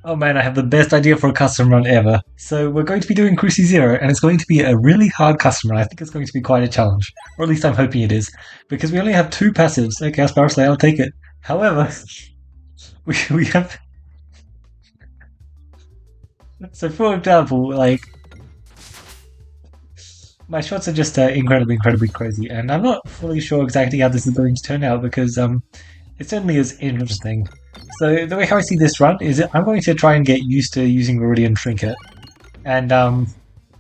Oh man, I have the best idea for a custom run ever. So we're going to be doing Crucis 0, and it's going to be a really hard custom run. I think it's going to be quite a challenge. Or at least I'm hoping it is. Because we only have two passives. Okay, Sparrow Slayer, I'll take it. However, we have... So for example, like... My shots are just incredibly crazy, and I'm not fully sure exactly how this is going to turn out because it certainly is interesting. So the way how I see this run is I'm going to try and get used to using Viridian Trinket. And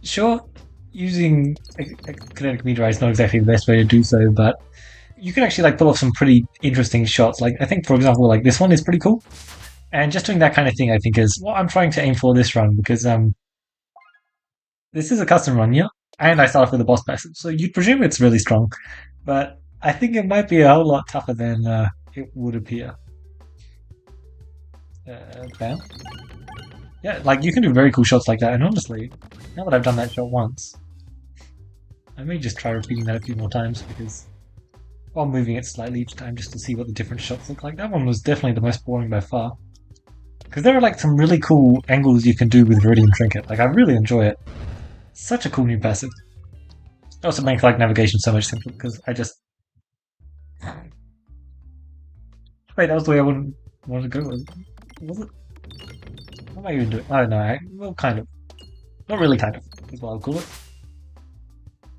sure, using a kinetic meteorite is not exactly the best way to do so, but you can actually like pull off some pretty interesting shots. Like I think, for example, like this one is pretty cool, and just doing that kind of thing, I think, is what I'm trying to aim for this run because this is a custom run, yeah, and I start off with a boss passive, so you'd presume it's really strong, but I think it might be a whole lot tougher than it would appear. Bam. Yeah, like you can do very cool shots like that, and honestly, now that I've done that shot once, I may just try repeating that a few more times because while moving it slightly each time just to see what the different shots look like. That one was definitely the most boring by far. Because there are like some really cool angles you can do with Viridian Trinket. Like I really enjoy it. Such a cool new passive. It also makes like navigation so much simpler because I just... Wait, that was the way I wanted to go. Was it? What am I even doing? I don't know. Well, kind of. Not really kind of, is what I'll call it.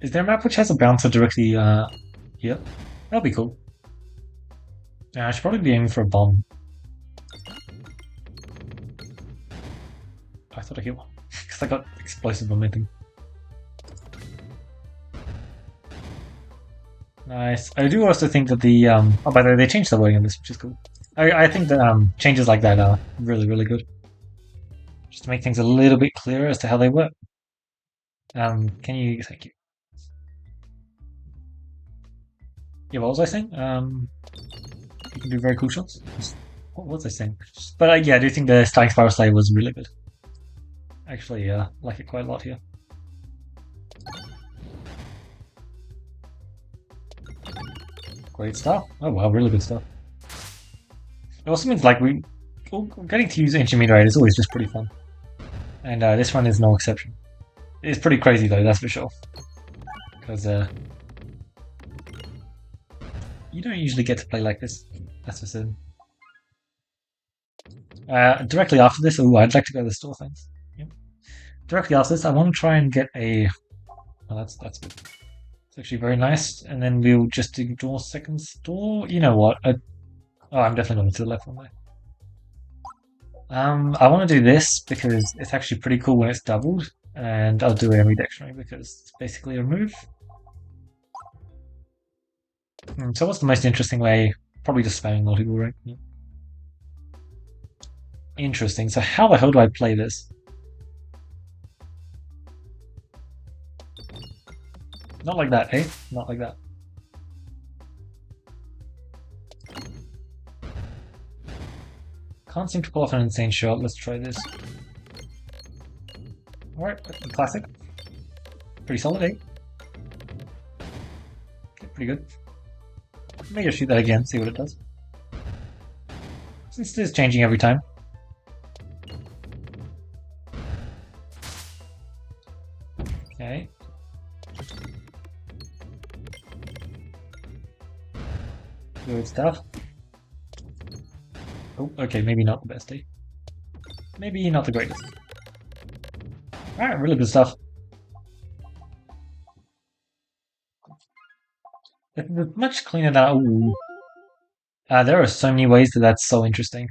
Is there a map which has a bouncer directly here? That'll be cool. Yeah, I should probably be aiming for a bomb. I thought I hit one. Because I got explosive momentum. Nice. I do also think that the oh, by the way, they changed the wording on this, which is cool. I think that changes like that are really good. Just to make things a little bit clearer as to how they work. Can you... Thank you. Yeah, what was I saying? You can do very cool shots. What was I saying? But yeah, I do think the Starting Spiral Slayer was really good. Actually, like it quite a lot here. Great stuff. Oh wow, really good stuff. It also means like getting to use Ancient Meteorite is always just pretty fun. And this one is no exception. It's pretty crazy though, that's for sure. Because you don't usually get to play like this, that's for certain. Directly after this, I'd like to go to the store, thanks. Yep. Directly after this, I want to try and get a... Oh, that's good. It's actually very nice, and then we'll just ignore second store. You know what? Oh, I'm definitely going to the left one there. I want to do this because it's actually pretty cool when it's doubled, and I'll do every dictionary because it's basically a move. So what's the most interesting way? Probably just spamming multiple, right? Yeah. Interesting. So how the hell do I play this? Not like that, eh? Not like that. Can't seem to pull off an insane shot. Let's try this. Alright, classic. Pretty solid, eh? Okay, pretty good. Maybe just shoot that again, see what it does. Since it is changing every time. Okay. Good stuff. Oh, okay, maybe not the best, eh? Maybe not the greatest. Alright, really good stuff. It's much cleaner than... Ooh. There are so many ways that that's so interesting.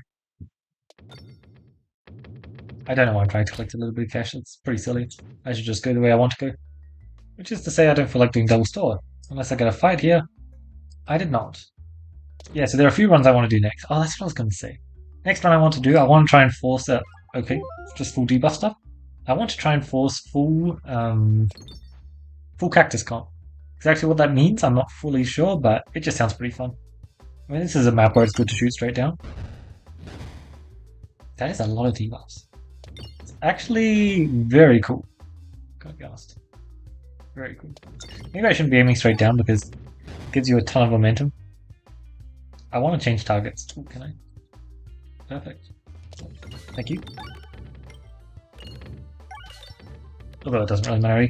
I don't know why I'm trying to collect a little bit of cash. It's pretty silly. I should just go the way I want to go. Which is to say I don't feel like doing double store. Unless I get a fight here. I did not. Yeah, so there are a few runs I want to do next. Oh, that's what I was going to say. Next run I want to do, I want to try and force a... Okay, just full debuff stuff. I want to try and force full cactus comp. Exactly what that means, I'm not fully sure, but it just sounds pretty fun. I mean, this is a map where it's good to shoot straight down. That is a lot of debuffs. It's actually very cool. Gotta be honest. Very cool. Maybe I shouldn't be aiming straight down because it gives you a ton of momentum. I want to change targets too, can I? Perfect. Thank you. Although it doesn't really matter.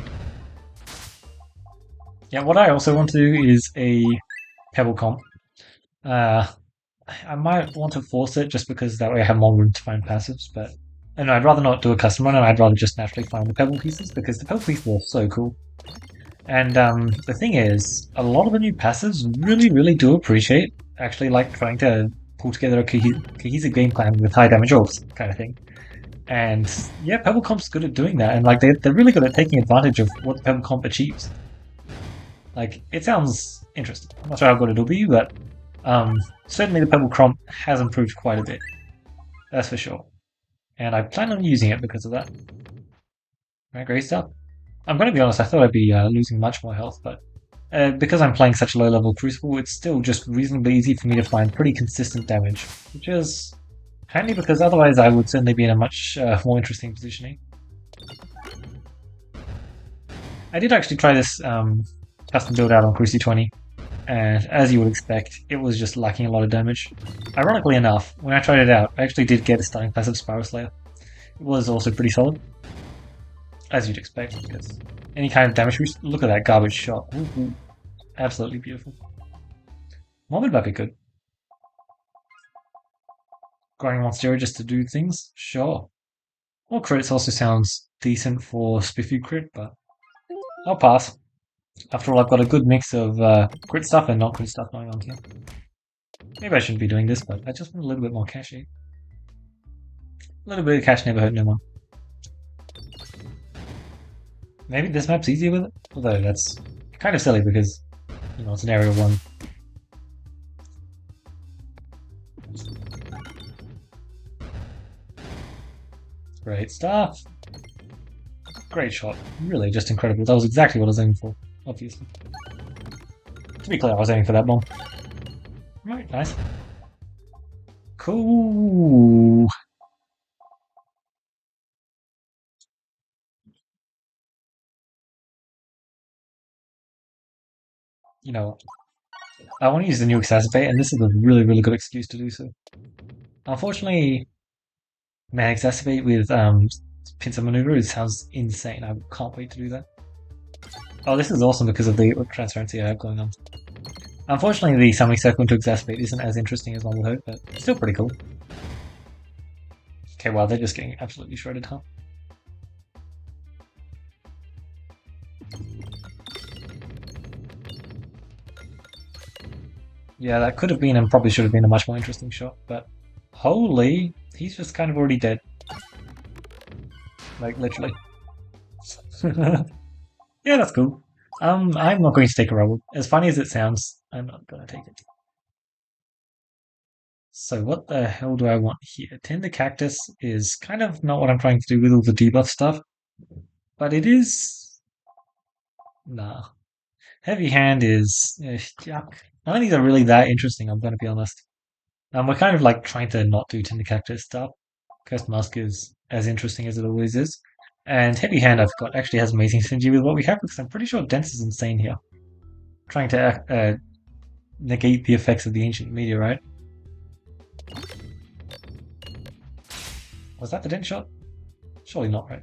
Yeah, what I also want to do is a Pebble comp. Uh, I might want to force it just because that way I have more room to find passives, but and I'd rather not do a custom run, and I'd rather just naturally find the Pebble pieces because the Pebble pieces are so cool. And the thing is, a lot of the new passives really do appreciate actually like trying to pull together a cohesive game plan with high damage orbs kind of thing. And yeah, Pebble Comp's good at doing that, and like they're really good at taking advantage of what the Pebble Comp achieves. Like it sounds interesting. I'm not sure how good it'll be, but certainly the Pebble Comp has improved quite a bit. That's for sure. And I plan on using it because of that. Right, great stuff. I'm going to be honest, I thought I'd be losing much more health, but because I'm playing such a low level Crucible, it's still just reasonably easy for me to find pretty consistent damage, which is handy because otherwise I would certainly be in a much more interesting positioning. I did actually try this custom build out on Cruci 20, and as you would expect, it was just lacking a lot of damage. Ironically enough, when I tried it out, I actually did get a stunning passive Spiral Slayer. It was also pretty solid, as you'd expect, because any kind of damage boost. Look at that garbage shot. Ooh. Absolutely beautiful. Morbid might be good. Grinding Monstera just to do things? Sure. Or crits also sounds decent for Spiffy crit, but I'll pass. After all, I've got a good mix of crit stuff and not crit stuff going on here. Maybe I shouldn't be doing this, but I just want a little bit more cash here. A little bit of cash never hurt no one. Maybe this map's easier with it? Although that's kind of silly because, you know, it's an area 1. Great stuff. Great shot. Really just incredible. That was exactly what I was aiming for, obviously. To be clear, I was aiming for that bomb. Right, nice. Cool. You know, I want to use the new Exacerbate, and this is a really good excuse to do so. Unfortunately, man, Exacerbate with pincer maneuver, it sounds insane. I can't wait to do that. Oh, this is awesome because of the transparency I have going on. Unfortunately, the summoning circle into Exacerbate isn't as interesting as one would hope, but it's still pretty cool. Okay, wow, they're just getting absolutely shredded, huh? Yeah, that could have been and probably should have been a much more interesting shot, but holy, he's just kind of already dead. Like, literally. Yeah, that's cool. I'm not going to take a rubble. As funny as it sounds, I'm not going to take it. So what the hell do I want here? Tender Cactus is kind of not what I'm trying to do with all the debuff stuff, but it is... Nah. Heavy Hand is... yuck. None of these are really that interesting, I'm going to be honest. We're kind of like trying to not do Tender Cactus stuff. Cursed Musk is as interesting as it always is. And Heavy Hand, I've got, actually has amazing synergy with what we have because I'm pretty sure Dense is insane here. Trying to negate the effects of the Ancient Meteorite. Was that the Dent shot? Surely not, right?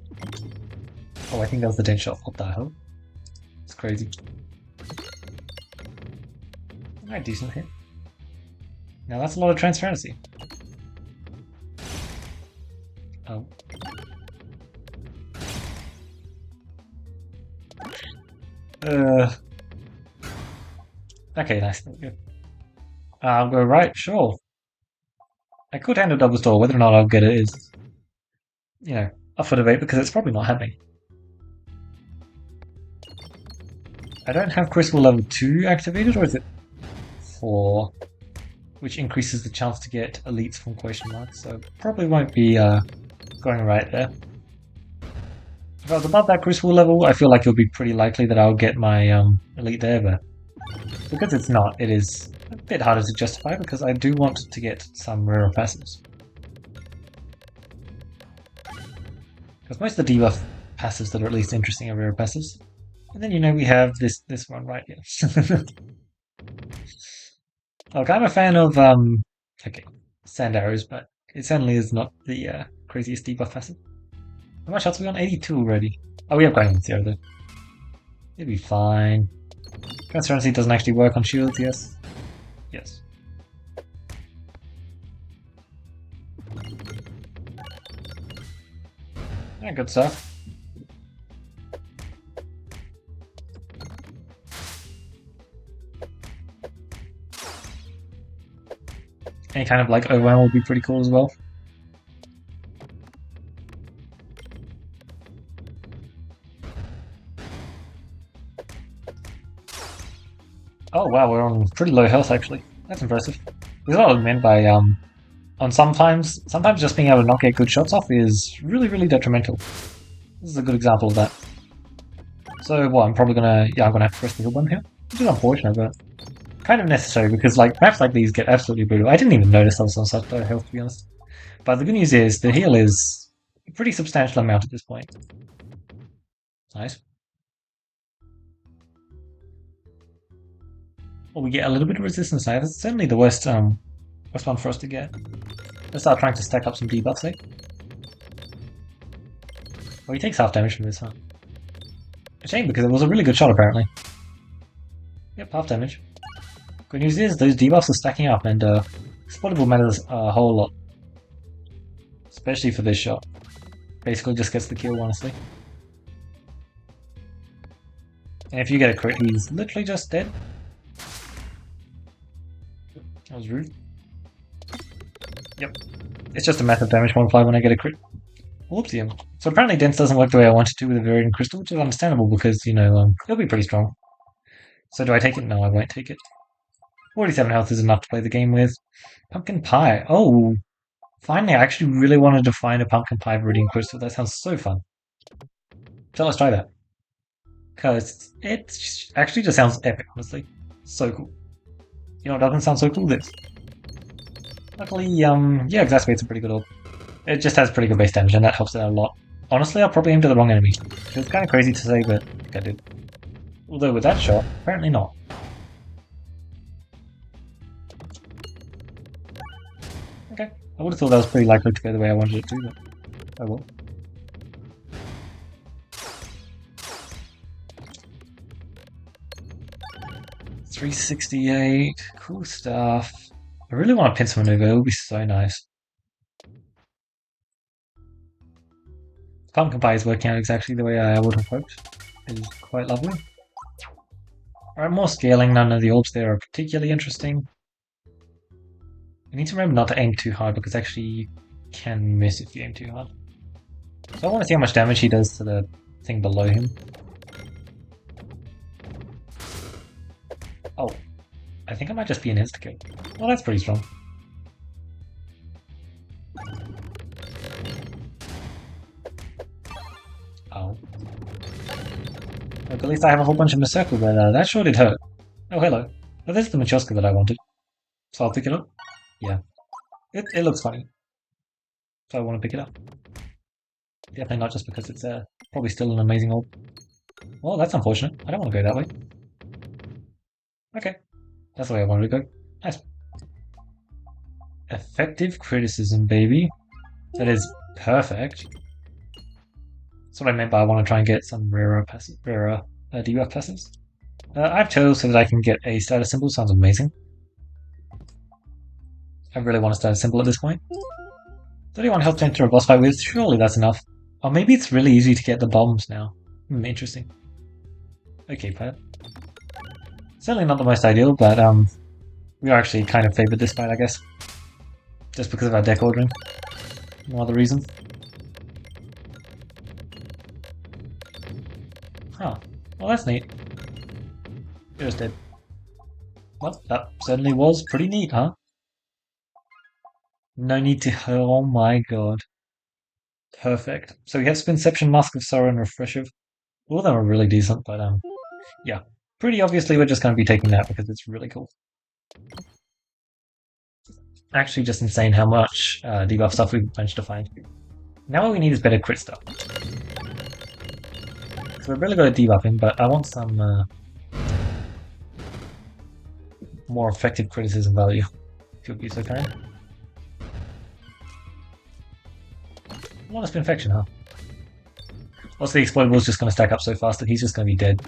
Oh, I think that was the Dent shot. What the hell? It's crazy. Alright, decent hit. Now that's a lot of transparency. Oh. Okay, nice. Good. I'll go right, sure. I could handle double stall, whether or not I'll get it is, you know, up for debate because it's probably not happening. I don't have Crucible level 2 activated, or is it 4? Which increases the chance to get elites from question marks, so probably won't be going right there. If I was above that Crucible level, I feel like it'll be pretty likely that I'll get my elite there, but because it's not, it is a bit harder to justify because I do want to get some rare passives. Because most of the debuff passives that are at least interesting are rare passives. And then, you know, we have this one right here. Look, I'm a fan of, okay, sand arrows, but It certainly is not the craziest debuff passive. How much else are we on? 82 already. Oh, we have going with 0 though. It'll be fine. Transparency doesn't actually work on shields, yes. Yes. Yeah, good stuff. Any kind of like overwhelm would be pretty cool as well. Oh wow, we're on pretty low health actually. That's impressive. This is what I meant by on sometimes just being able to not get good shots off is really detrimental. This is a good example of that. So what, I'm probably gonna I'm gonna have to press the heal button here. Which is unfortunate, but kind of necessary because like maps like these get absolutely brutal. I didn't even notice I was on such low health to be honest. But the good news is the heal is a pretty substantial amount at this point. Nice. Well, we get a little bit of resistance now. That's certainly the worst one for us to get. Let's start trying to stack up some debuffs, eh? Well, he takes half damage from this, huh? A shame because it was a really good shot apparently. Yep, half damage. Good news is those debuffs are stacking up and exploitable matters a whole lot. Especially for this shot. Basically just gets the kill, honestly. And if you get a crit, he's literally just dead. That was rude. Yep. It's just a massive damage multiplier when I get a crit. Whoopsie. So apparently Dense doesn't work the way I want it to with a Viridain Crystal, which is understandable because, you know, it'll be pretty strong. So do I take it? No, I won't take it. 47 health is enough to play the game with. Pumpkin Pie. Oh, finally, I actually really wanted to find a Pumpkin Pie Viridian Crystal. That sounds so fun. So let's try that. Because it actually just sounds epic, honestly. So cool. You know what doesn't sound so cool? This. Luckily, yeah, Exacerbate's a pretty good orb. It just has pretty good base damage, and that helps it out a lot. Honestly, I probably aimed at the wrong enemy. It's kind of crazy to say, but I did. Although with that shot, apparently not. Okay. I would have thought that was pretty likely to go the way I wanted it to, but oh well. $368, cool stuff. I really want to pin someone over, it would be so nice. Pumpkin Pie is working out exactly the way I would have hoped. It is quite lovely. Alright, more scaling, none of the orbs there are particularly interesting. You need to remember not to aim too hard because actually you can miss if you aim too hard. So I want to see how much damage he does to the thing below him. Oh, I think I might just be an insta-kill. Well, that's pretty strong. Oh. Look, at least I have a whole bunch of Berserker, but that sure did hurt. Oh, hello. Oh, this is the Machoska that I wanted. So I'll pick it up. Yeah. It looks funny. So I want to pick it up. Definitely not just because it's probably still an amazing orb. Well, that's unfortunate. I don't want to go that way. Okay. That's the way I wanted to go. Nice. Effective criticism, baby. That is perfect. That's what I meant by I want to try and get some rarer debuff passives. I have Turtle so that I can get a status symbol. Sounds amazing. I really want a status symbol at this point. 31 health to enter a boss fight with. Surely that's enough. Or maybe it's really easy to get the bombs now. Interesting. Okay, Pat. Certainly not the most ideal, but we are actually kind of favoured this fight, I guess. Just because of our deck ordering. No other reason. Huh. Well, that's neat. It was dead. Well, that certainly was pretty neat, huh? No need to... Oh my god. Perfect. So we have Spinception, Mask of Sorrow, and Refreshive. All of them are really decent, but yeah. Pretty obviously we're just going to be taking that because it's really cool. Actually just insane how much debuff stuff we've managed to find. Now what we need is better crit stuff. So we're really good at debuffing, but I want some more effective criticism value, if you'll be so kind. Modest infection, huh? Also, the explodable is just going to stack up so fast that he's just going to be dead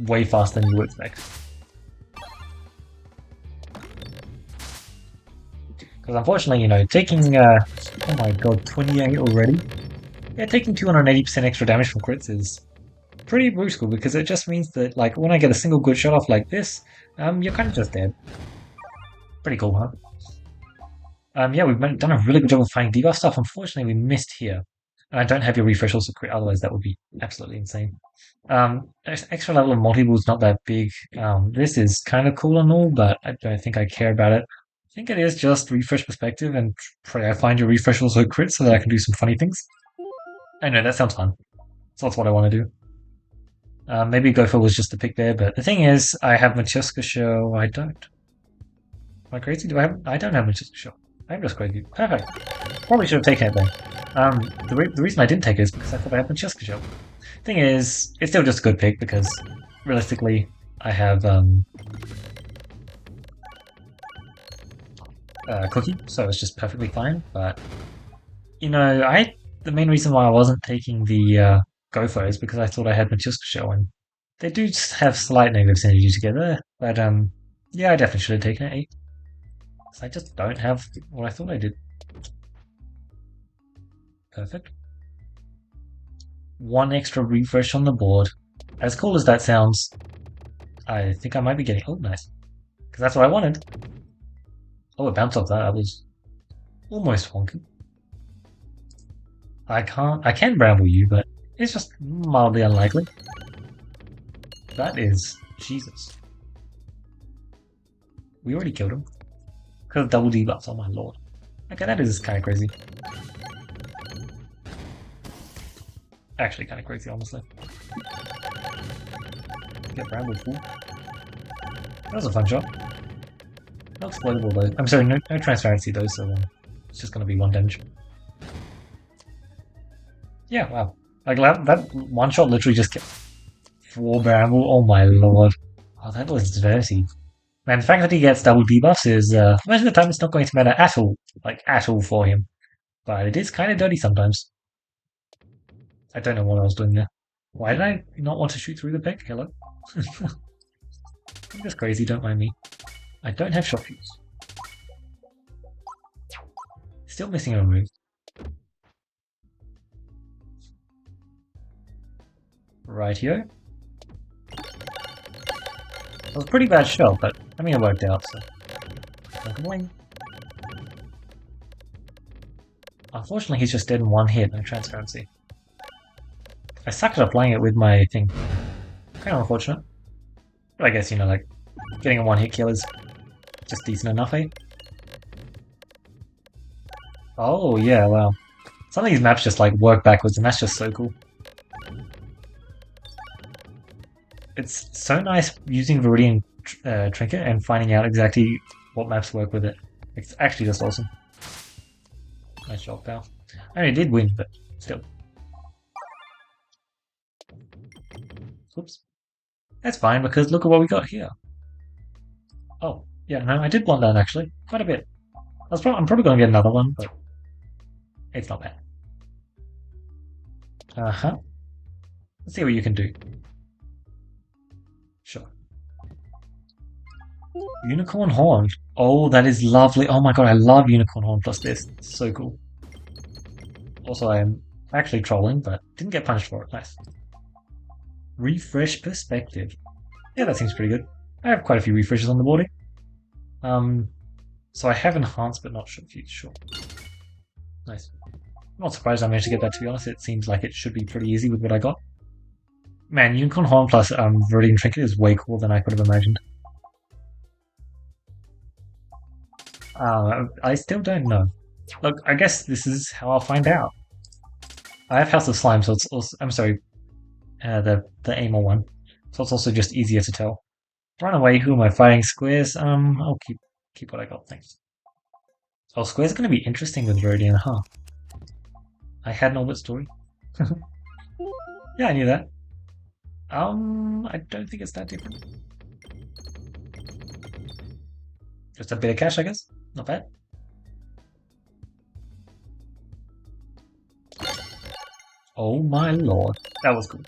way faster than you would expect. Because unfortunately, you know, taking, oh my god, 28 already? Yeah, taking 280% extra damage from crits is pretty brutal because it just means that, like, when I get a single good shot off like this, you're kind of just dead. Pretty cool, huh? Yeah, we've done a really good job of finding debuff stuff. Unfortunately, we missed here. And I don't have your refresh also crit, otherwise that would be absolutely insane. Extra level of multiple is not that big. This is kind of cool and all, but I don't think I care about it. I think it is just refresh perspective, and pray I find your refresh also crit so that I can do some funny things. I know, that sounds fun. So that's what I want to do. Maybe Gopher was just the pick there, but the thing is, I have Machuska Show. I don't. Am I crazy? I don't have Machuska Show. I'm just crazy. Perfect. Probably should have taken it then. The reason I didn't take it is because I thought I had Machuska Show. Thing is, it's still just a good pick because realistically, I have Cookie, so it's just perfectly fine. But you know, the main reason why I wasn't taking the Gopher is because I thought I had Machuska Show, and they do just have slight negative synergy together. But yeah, I definitely should have taken it. I just don't have what I thought I did. Perfect. One extra refresh on the board. As cool as that sounds, I think I might be getting... Oh, nice. Because that's what I wanted. Oh, it bounced off that. I was almost wonky. I can bramble you, but it's just mildly unlikely. That is... Jesus. We already killed him. Because of double debuffs, oh my lord. Okay, that is kind of crazy. Actually kind of crazy, honestly. Get brambled, fool. That was a fun shot. No explodable though. I'm sorry, no transparency though, so it's just gonna be 1 damage. Yeah, wow. Like that one shot literally just kept 4 bramble. Oh my lord. Oh, that was dirty. Man, the fact that he gets double debuffs is most of the time it's not going to matter at all, like at all for him. But it is kind of dirty sometimes. I don't know what I was doing there. Why did I not want to shoot through the pick? Hello? I'm just crazy, don't mind me. I don't have shot fuse. Still missing a move. Rightio. It was a pretty bad shot, but I mean it worked out, so don't complain. Unfortunately, he's just dead in 1 hit, no transparency. I sucked at playing it with my thing. Kind of unfortunate. But I guess, you know, like, getting a 1-hit kill is just decent enough, eh? Oh, yeah, wow. Some of these maps just, like, work backwards, and that's just so cool. It's so nice using Viridain Trinket and finding out exactly what maps work with it. It's actually just awesome. Nice job, pal. I mean, it did win, but still. Oops. That's fine, because look at what we got here. Oh, yeah, no, I did want that, actually. Quite a bit. I'm probably going to get another one, but it's not bad. Uh-huh. Let's see what you can do. Sure. Unicorn Horn. Oh, that is lovely. Oh my god, I love Unicorn Horn plus this. It's so cool. Also, I am actually trolling, but didn't get punished for it. Nice. Refresh perspective. Yeah, that seems pretty good. I have quite a few refreshes on the boarding. So I have enhanced, but not sure. Nice. I'm not surprised I managed to get that, to be honest. It seems like it should be pretty easy with what I got. Man, Unicorn Horn plus Viridain Trinket is way cooler than I could have imagined. I still don't know. Look, I guess this is how I'll find out. I have House of Slime, so it's also... I'm sorry. The Amor one. So it's also just easier to tell. Run away, who am I fighting? Squares? I'll keep what I got, thanks. Oh, Squares are going to be interesting with Viridian, huh? I had an Orbit story. Yeah, I knew that. I don't think it's that different. Just a bit of cash, I guess. Not bad. Oh my lord. That was cool.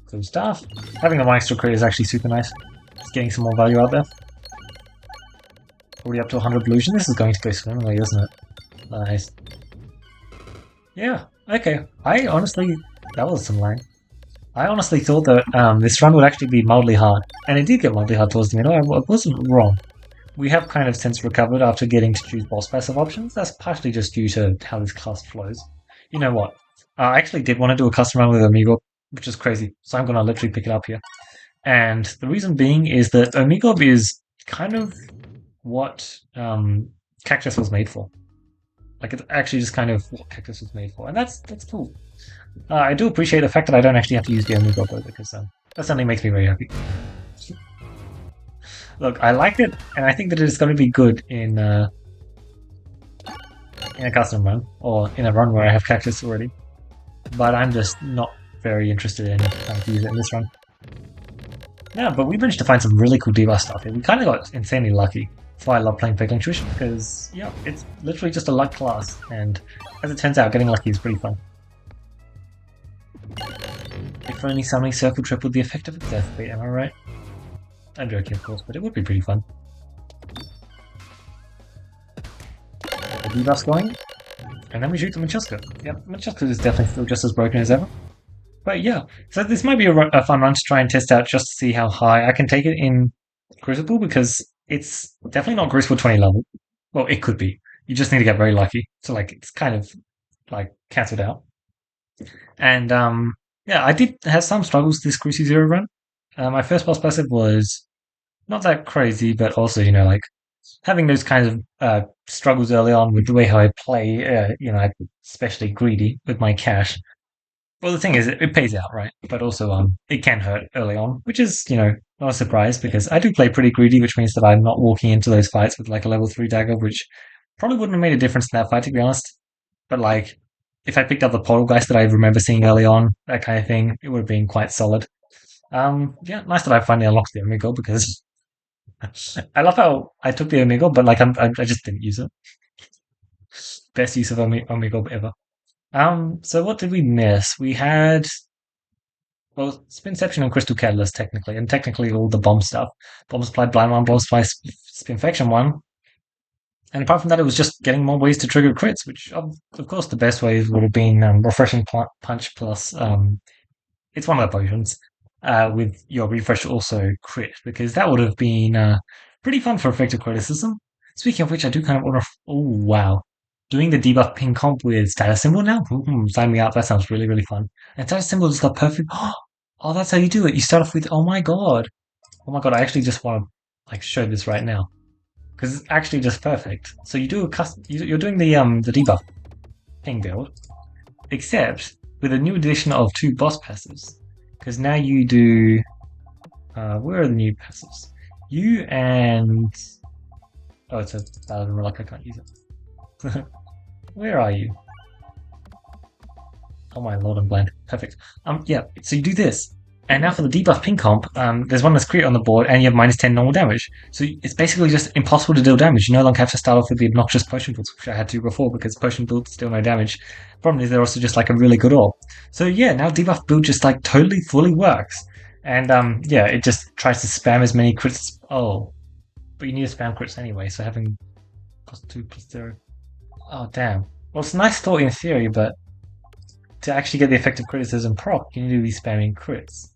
Cool stuff. Having the Maestro crit is actually super nice. Just getting some more value out there. Already up to 100 illusion. This is going to go swimmingly, isn't it? Nice. Yeah, okay. I honestly... That was some lag. I honestly thought that this run would actually be mildly hard. And it did get mildly hard towards the middle. I wasn't wrong. We have kind of since recovered after getting to choose boss passive options. That's partially just due to how this class flows. You know what? I actually did want to do a custom run with Amigo, which is crazy. So I'm going to literally pick it up here. And the reason being is that Amigo is kind of what Cactus was made for. Like, it's actually just kind of what Cactus was made for. And that's cool. I do appreciate the fact that I don't actually have to use the Amigo though, because that certainly makes me very happy. Look, I liked it, and I think that it's going to be good in a custom run, or in a run where I have Cactus already. But I'm just not very interested in trying to use it in this run. Yeah, but we managed to find some really cool debuff stuff here. We kind of got insanely lucky. That's why I love playing Peglin Tuition, because, yeah, it's literally just a luck class, and as it turns out, getting lucky is pretty fun. If only summoning Circle Trip would be effective at Death Beat, am I right? I'm joking, of course, but it would be pretty fun. The debuff's going, and then we shoot the Manchuska. Yep, Manchuska is definitely still just as broken as ever. But yeah, so this might be a fun run to try and test out just to see how high I can take it in Crucible, because it's definitely not Crucible 20 level. Well, it could be. You just need to get very lucky. So, like, it's kind of, like, cancelled out. And, yeah, I did have some struggles this Cruci Zero run. My first boss passive was not that crazy, but also, you know, like, having those kinds of struggles early on with the way how I play, you know, I'm especially greedy with my cash. Well, the thing is, it pays out, right? But also, it can hurt early on, which is, you know, not a surprise, because I do play pretty greedy, which means that I'm not walking into those fights with, like, a level 3 dagger, which probably wouldn't have made a difference in that fight, to be honest. But, like, if I picked up the Poltergeist that I remember seeing early on, that kind of thing, it would have been quite solid. Yeah, nice that I finally unlocked the Amigo, because I love how I took the Amigo, but, like, I just didn't use it. Best use of Amigo ever. So what did we miss? We had, well, Spinception and Crystal Catalyst, technically, and technically all the bomb stuff. Bomb Supply, Blind One, Bomb Supply, Spinfection 1. And apart from that, it was just getting more ways to trigger crits, which, of course, the best ways would have been Refreshing Punch plus, it's one of the potions, with your Refresh also crit, because that would have been pretty fun for effective criticism. Speaking of which, I do kind of want to, oh, wow. Doing the debuff ping comp with status symbol now? Sign me up, that sounds really, really fun. And status symbol just got perfect. Oh, that's how you do it. You start off with, oh my god. Oh my god, I actually just want to, like, show this right now. Because it's actually just perfect. So you do a custom, you're doing the debuff ping build, except with a new addition of 2 boss passives. Because now you do, where are the new passives? You and, oh, it's a Paladin Relic, I can't use it. Where are you? Oh my lord, I'm bland. Perfect. Yeah, so you do this. And now for the debuff ping comp, there's one that's crit on the board, and you have minus 10 normal damage. So it's basically just impossible to deal damage. You no longer have to start off with the obnoxious potion builds, which I had to before, because potion builds still no damage. Problem is, they're also just like a really good orb. So yeah, now debuff build just like totally fully works. And yeah, it just tries to spam as many crits. Oh, but you need to spam crits anyway, so having +2 +0. Oh, damn. Well, it's a nice thought in theory, but to actually get the effective criticism proc, you need to be spamming crits.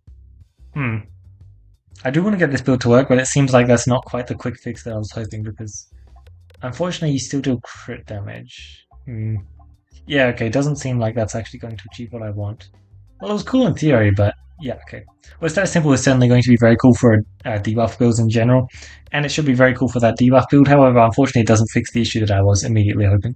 I do want to get this build to work, but it seems like that's not quite the quick fix that I was hoping, because unfortunately you still do crit damage. Yeah, okay, doesn't seem like that's actually going to achieve what I want. Well, it was cool in theory, but yeah, okay. Well, Status Symbol is certainly going to be very cool for debuff builds in general, and it should be very cool for that debuff build. However, unfortunately, it doesn't fix the issue that I was immediately hoping.